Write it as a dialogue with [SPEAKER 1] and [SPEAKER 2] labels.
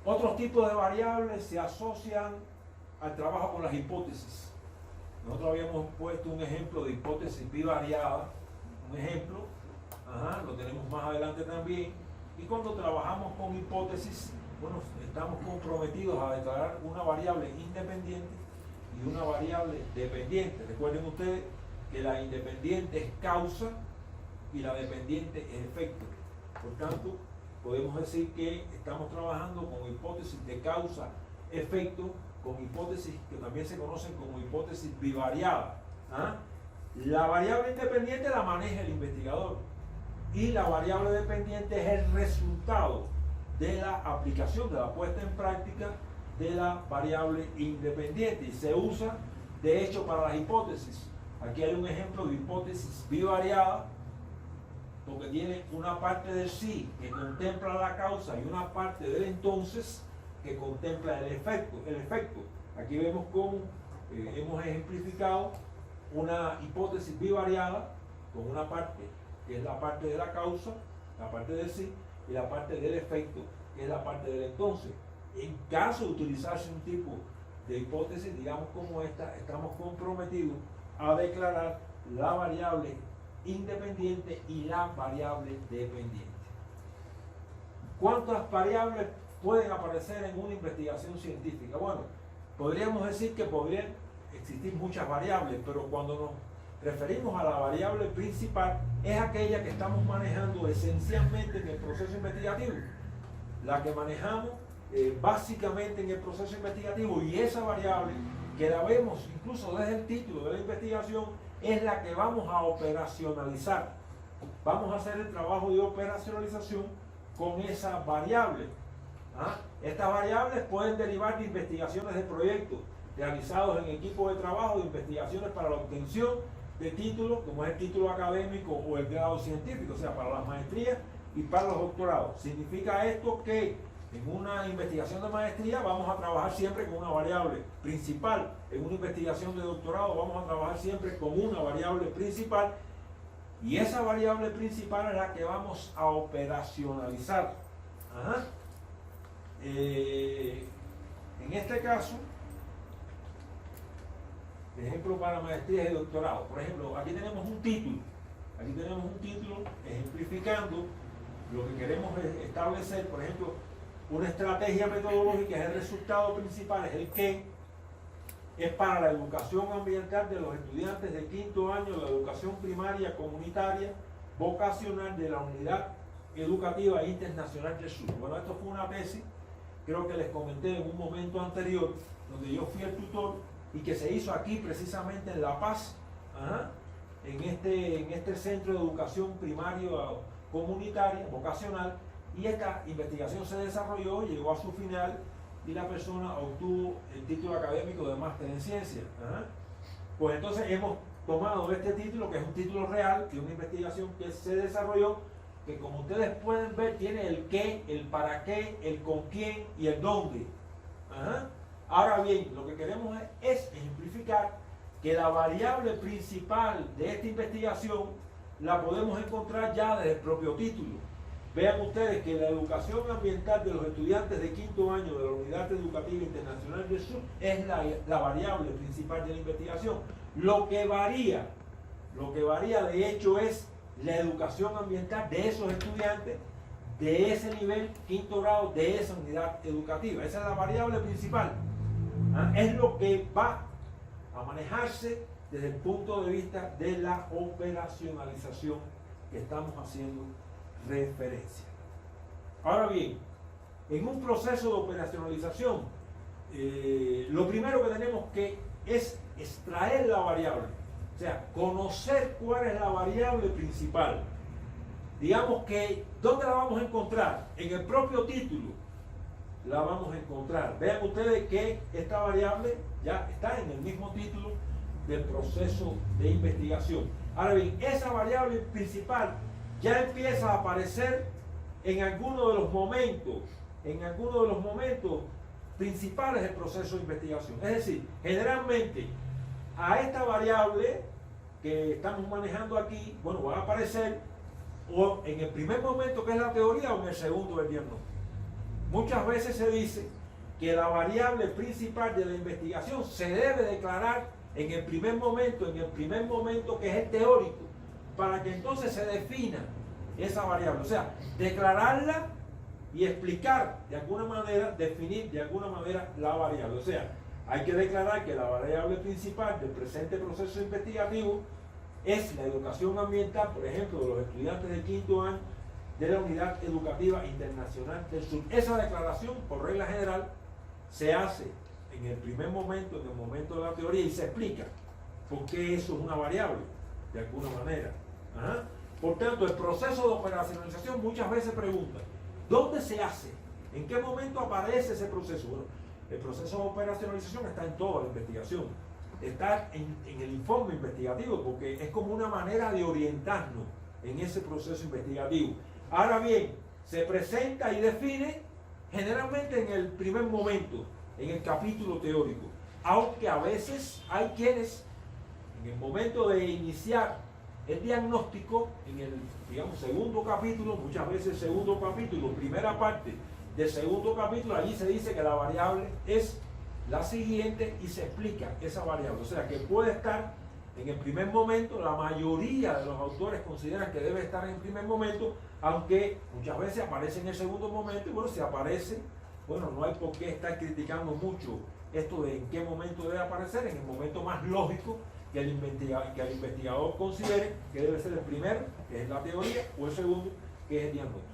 [SPEAKER 1] Otros tipos de variables se asocian al trabajo con las hipótesis. Nosotros habíamos puesto un ejemplo de hipótesis bivariada, un ejemplo, lo tenemos más adelante también. Y cuando trabajamos con hipótesis, bueno, estamos comprometidos a declarar una variable independiente y una variable dependiente. Recuerden ustedes que la independiente es causa y la dependiente es efecto. Por tanto, podemos decir que estamos trabajando con hipótesis de causa-efecto, con hipótesis que también se conocen como hipótesis bivariadas. La variable independiente la maneja el investigador y la variable dependiente es el resultado de la aplicación, de la puesta en práctica de la variable independiente, y se usa de hecho para las hipótesis. Aquí hay un ejemplo de hipótesis bivariada, porque tiene una parte del sí que contempla la causa y una parte del entonces que contempla el efecto. Aquí vemos cómo hemos ejemplificado una hipótesis bivariada con una parte que es la parte de la causa, la parte del sí, y la parte del efecto, que es la parte del entonces. En caso de utilizarse un tipo de hipótesis, digamos como esta, estamos comprometidos a declarar la variable independiente y la variable dependiente. ¿Cuántas variables pueden aparecer en una investigación científica? Bueno, podríamos decir que podrían existir muchas variables, pero cuando nos referimos a la variable principal, es aquella que estamos manejando esencialmente en el proceso investigativo, la que manejamos básicamente en el proceso investigativo, y esa variable que la vemos incluso desde el título de la investigación es la que vamos a operacionalizar. Vamos a hacer el trabajo de operacionalización con esa variable. Estas variables pueden derivar de investigaciones de proyectos realizados en equipos de trabajo, de investigaciones para la obtención de títulos, como es el título académico o el grado científico, o sea, para las maestrías y para los doctorados. Significa esto que en una investigación de maestría vamos a trabajar siempre con una variable principal. En una investigación de doctorado vamos a trabajar siempre con una variable principal, y esa variable principal es la que vamos a operacionalizar. En este caso, ejemplo para maestrías y doctorado. Por ejemplo, aquí tenemos un título. Aquí tenemos un título ejemplificando lo que queremos establecer. Por ejemplo, una estrategia metodológica es el resultado principal, es el qué. Es para la educación ambiental de los estudiantes de quinto año de la educación primaria comunitaria vocacional de la Unidad Educativa Internacional del Sur. Bueno, esto fue una tesis, creo que les comenté en un momento anterior, donde yo fui el tutor y que se hizo aquí precisamente en La Paz, en este centro de educación primaria comunitaria, vocacional, y esta investigación se desarrolló, llegó a su final y la persona obtuvo el título académico de máster en ciencia. Pues entonces hemos tomado este título, que es un título real, que es una investigación que se desarrolló, que como ustedes pueden ver tiene el qué, el para qué, el con quién y el dónde. Ahora bien, lo que queremos es ejemplificar que la variable principal de esta investigación la podemos encontrar ya desde el propio título. Vean ustedes que la educación ambiental de los estudiantes de quinto año de la Unidad Educativa Internacional del Sur es la variable principal de la investigación. Lo que varía de hecho es la educación ambiental de esos estudiantes, de ese nivel quinto grado, de esa unidad educativa. Esa es la variable principal. Es lo que va a manejarse desde el punto de vista de la operacionalización que estamos haciendo referencia. Ahora bien, en un proceso de operacionalización, lo primero que tenemos que es extraer la variable, o sea, conocer cuál es la variable principal. Digamos que, ¿dónde la vamos a encontrar? En el propio título la vamos a encontrar. Vean ustedes que esta variable ya está en el mismo título del proceso de investigación. Ahora bien, esa variable principal ya empieza a aparecer en alguno de los momentos principales del proceso de investigación. Es decir, generalmente a esta variable que estamos manejando aquí, bueno, va a aparecer o en el primer momento, que es la teoría, o en el segundo, el diagnóstico. muchas veces se dice que la variable principal de la investigación se debe declarar en el primer momento que es el teórico, para que entonces se defina esa variable. O sea, declararla y explicar de alguna manera, definir de alguna manera la variable. O sea, hay que declarar que la variable principal del presente proceso investigativo es la educación ambiental, por ejemplo, de los estudiantes de quinto año de la Unidad Educativa Internacional del Sur. Esa declaración, por regla general, se hace en el primer momento, en el momento de la teoría, y se explica por qué eso es una variable, de alguna manera. Ajá. Por tanto, el proceso de operacionalización muchas veces pregunta, ¿dónde se hace? ¿En qué momento aparece ese proceso? Bueno, el proceso de operacionalización está en toda la investigación, está en el informe investigativo, porque es como una manera de orientarnos en ese proceso investigativo. Ahora bien, se presenta y define generalmente en el primer momento, en el capítulo teórico, aunque a veces hay quienes en el momento de iniciar el diagnóstico, en el, digamos, segundo capítulo, muchas veces segundo capítulo, primera parte del segundo capítulo, allí se dice que la variable es la siguiente y se explica esa variable. O sea, que puede estar en el primer momento, la mayoría de los autores consideran que debe estar en el primer momento, aunque muchas veces aparece en el segundo momento, y bueno, si aparece, bueno, no hay por qué estar criticando mucho esto de en qué momento debe aparecer, en el momento más lógico que el investigador considere que debe ser el primero, que es la teoría, o el segundo, que es el diagnóstico.